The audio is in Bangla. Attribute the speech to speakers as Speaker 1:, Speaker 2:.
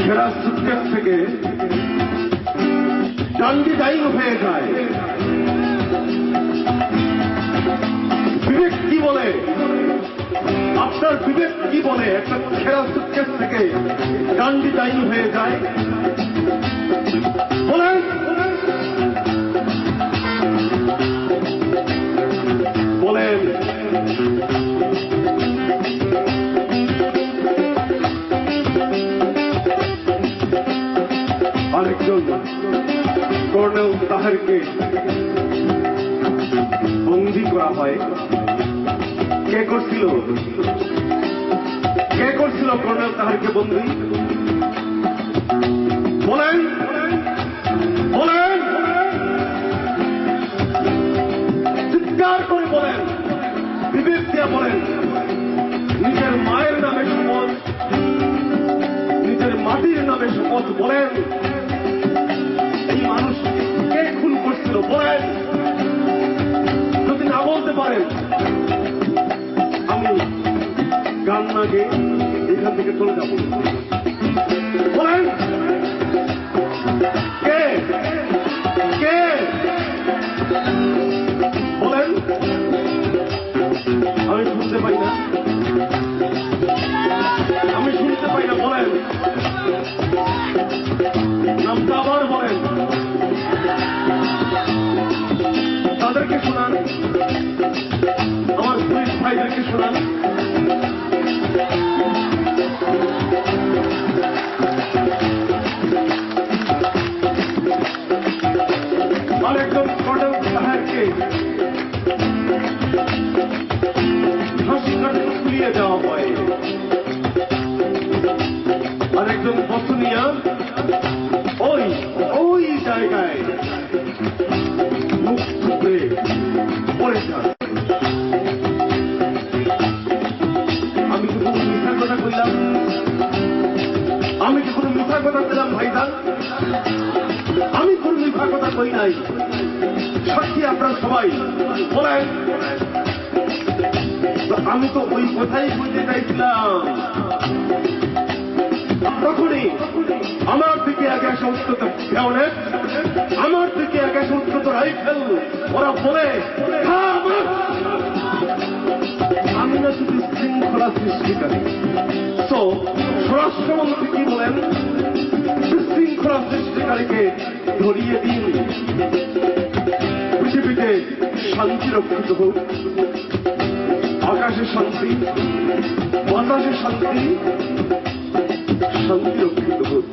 Speaker 1: সেরা সুটকেস থেকে ডান্ডি ডাইন হয়ে যায়। বিবেক কি বলে? আপনার বিবেক কি বলে একটা সেরা সুটকেস থেকে ডান্ডি ডাইন হয়ে যায়? বলেন বলেন। আরেকজন কর্নেল তাহেরকে বন্দী করা হয়। কে করছিল? কে করছিল কর্নেল তাহেরকে বন্দী? বলেন বলেন, চিৎকার করে বলেন, বিবেক দিয়ে বলেন। নিজের মায়ের নামে শপথ, নিজের মাটির নামে শপথ, বলেন এই মানুষ কে খুন করছিল? বলেন। যদি না বলতে পারেন আমি গান না গেয়ে এখান থেকে চলে যাব। বলেন কে কে? বলেন। আমি শুনতে পাই না, আমি শুনতে পাই না। বলেন নামটা আবার বলেন। তাদেরকে শোনান, আমার পুলিশ ভাইদেরকে শোনান। আরেকজন কর্নেল তাহেরকে ফাঁসি কাটে ঝুলিয়ে দেওয়া হয়। আরেকজন বসুনিয়া ওই ওই জায়গায় মুখ থুবড়ে পড়ে যান। আমি কি কোনো মিথ্যা কথা কইলাম? আমি কি কোনো মিথ্যা কথা কইলাম ভাইজান? আমি কোনো মিথ্যা কথা কই নাই। সাক্ষী আপনারা সবাই। বলেন। আমি তো ওই কথাই বলতে চাইছিলাম। তখনই আমার দিকে এক এসে উচ্চত ব্যাওনেট, আমার দিকে এক এসে উচ্চত রাইফেল। ওরা বলে আমি না শুধু শৃঙ্খলা সৃষ্টিকারী। তো স্বরাষ্ট্রমন্ত্রী কি বলেন? বিশৃঙ্খলা সৃষ্টিকারীকে ধরিয়ে দিন, পৃথিবীতে শান্তি রক্ষিত হোক, আকাশে শান্তি, বাতাসে শান্তি, শান্তি রক্ষিত হোক।